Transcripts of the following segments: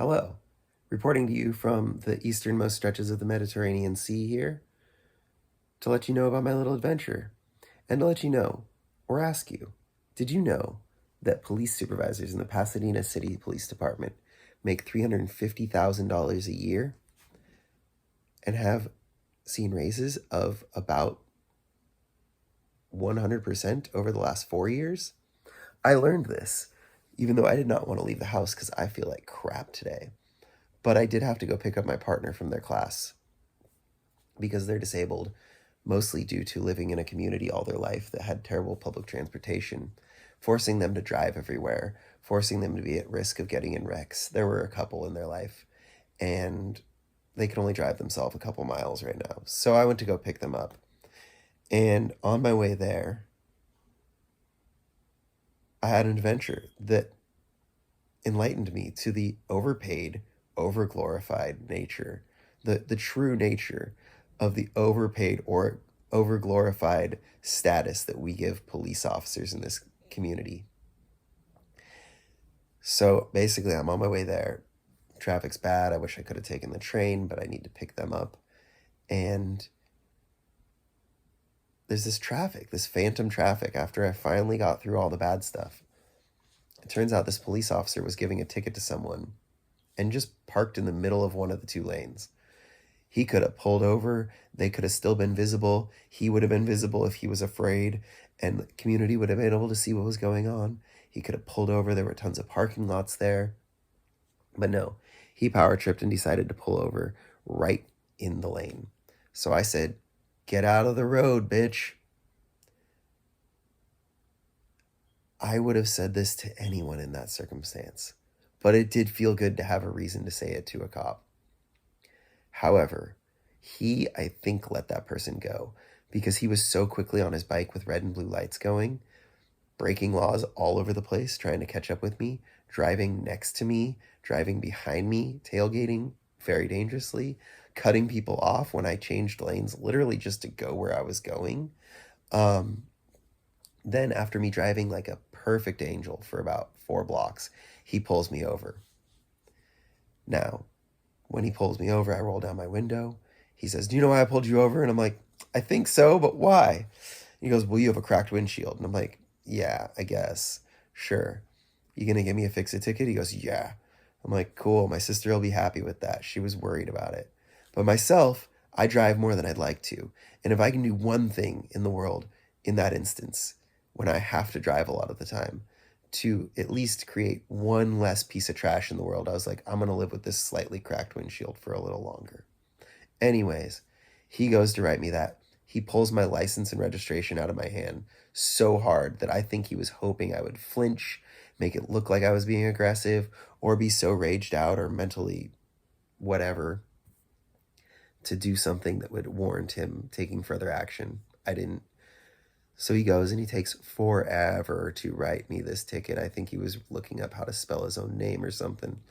Hello, reporting to you from the easternmost stretches of the Mediterranean Sea here to let you know about my little adventure and to let you know, or ask you, did you know that police supervisors in the Pasadena City Police Department make $350,000 a year and have seen raises of about 100% over the last 4 years? I learned this even though I did not want to leave the house because I feel like crap today. But I did have to go pick up my partner from their class because they're disabled, mostly due to living in a community all their life that had terrible public transportation, forcing them to drive everywhere, forcing them to be at risk of getting in wrecks. There were a couple in their life, and they could only drive themselves a couple miles right now. So I went to go pick them up. And on my way there, I had an adventure that enlightened me to the overpaid, overglorified nature, the true nature of the overpaid or overglorified status that we give police officers in this community. So basically, I'm on my way there. Traffic's bad. I wish I could have taken the train, but I need to pick them up. And there's this traffic, this phantom traffic, after I finally got through all the bad stuff. It turns out this police officer was giving a ticket to someone and just parked in the middle of one of the two lanes. He could have pulled over. They could have still been visible. He would have been visible if he was afraid, and the community would have been able to see what was going on. He could have pulled over. There were tons of parking lots there. But no, he power tripped and decided to pull over right in the lane. So I said, "Get out of the road, bitch." I would have said this to anyone in that circumstance, but it did feel good to have a reason to say it to a cop. However, he, I think, let that person go because he was so quickly on his bike with red and blue lights going, breaking laws all over the place, trying to catch up with me, driving next to me, driving behind me, tailgating very dangerously, cutting people off when I changed lanes, literally just to go where I was going. Then after me driving like a perfect angel for about 4 blocks, he pulls me over. Now, when he pulls me over, I roll down my window. He says, "Do you know why I pulled you over?" And I'm like, "I think so, but why?" He goes, "Well, you have a cracked windshield." And I'm like, "Yeah, I guess. Sure. You gonna give me a fix-it ticket?" He goes, "Yeah." I'm like, "Cool. My sister will be happy with that." She was worried about it. But myself, I drive more than I'd like to. And if I can do one thing in the world in that instance, when I have to drive a lot of the time, to at least create one less piece of trash in the world, I was like, I'm going to live with this slightly cracked windshield for a little longer. Anyways, he goes to write me that. He pulls my license and registration out of my hand so hard that I think he was hoping I would flinch, make it look like I was being aggressive, or be so raged out or mentally whatever to do something that would warrant him taking further action. I didn't. So he goes and he takes forever to write me this ticket. I think he was looking up how to spell his own name or something.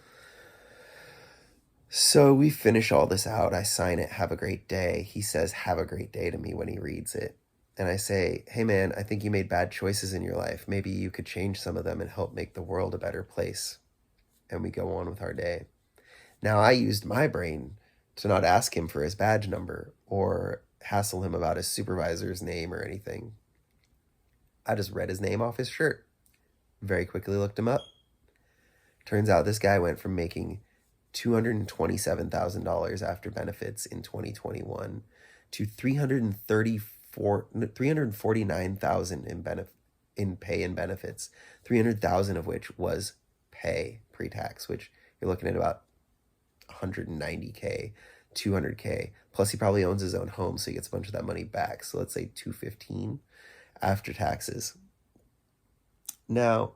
So we finish all this out. I sign it, "Have a great day." He says, "Have a great day" to me when he reads it. And I say, "Hey man, I think you made bad choices in your life. Maybe you could change some of them and help make the world a better place." And we go on with our day. Now I used my brain to not ask him for his badge number or hassle him about his supervisor's name or anything. I just read his name off his shirt. Very quickly looked him up. Turns out this guy went from making $227,000 after benefits in 2021 to $349,000 in pay and benefits. 300,000 of which was pay pre-tax, which you're looking at about 190K, 200K. Plus he probably owns his own home, so he gets a bunch of that money back. So let's say 215 after taxes. Now,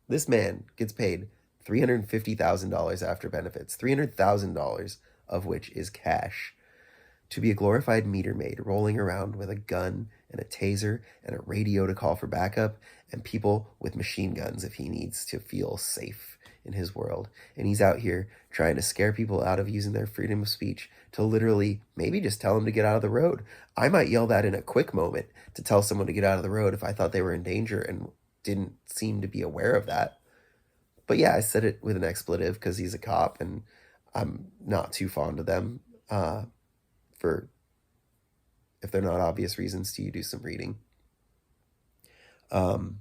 this man gets paid $350,000 after benefits, $300,000 of which is cash, to be a glorified meter maid rolling around with a gun and a taser and a radio to call for backup and people with machine guns if he needs to feel safe in his world. And he's out here trying to scare people out of using their freedom of speech to literally maybe just tell them to get out of the road. I might yell that in a quick moment to tell someone to get out of the road if I thought they were in danger and didn't seem to be aware of that. But yeah, I said it with an expletive because he's a cop and I'm not too fond of them. For if they're not obvious reasons to you do some reading. Um,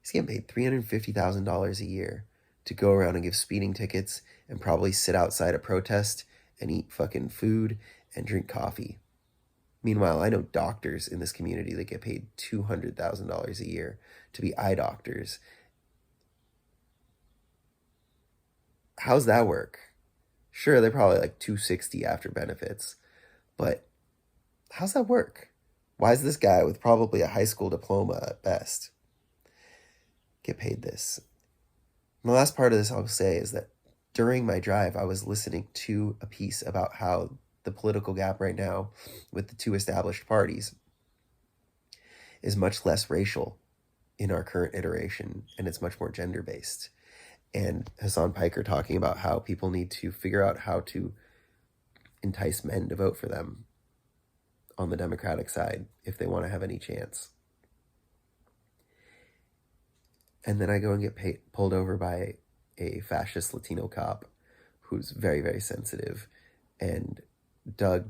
he's getting paid $350,000 a year to go around and give speeding tickets and probably sit outside a protest and eat fucking food and drink coffee. Meanwhile, I know doctors in this community that get paid $200,000 a year to be eye doctors. How's that work? Sure, they're probably like 260 after benefits, but how's that work? Why is this guy with probably a high school diploma at best get paid this? And the last part of this I'll say is that during my drive, I was listening to a piece about how the political gap right now with the two established parties is much less racial in our current iteration, and it's much more gender-based. And Hassan Piker talking about how people need to figure out how to entice men to vote for them on the Democratic side if they want to have any chance. And then I go and get pulled over by a fascist Latino cop who's very, very sensitive and dug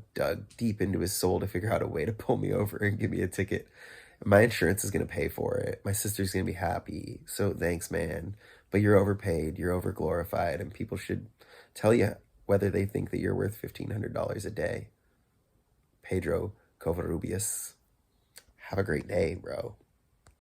deep into his soul to figure out a way to pull me over and give me a ticket. My insurance is going to pay for it. My sister's going to be happy. So thanks, man. But you're overpaid, you're overglorified, and people should tell you whether they think that you're worth $1,500 a day. Pedro Covarrubias. Have a great day, bro.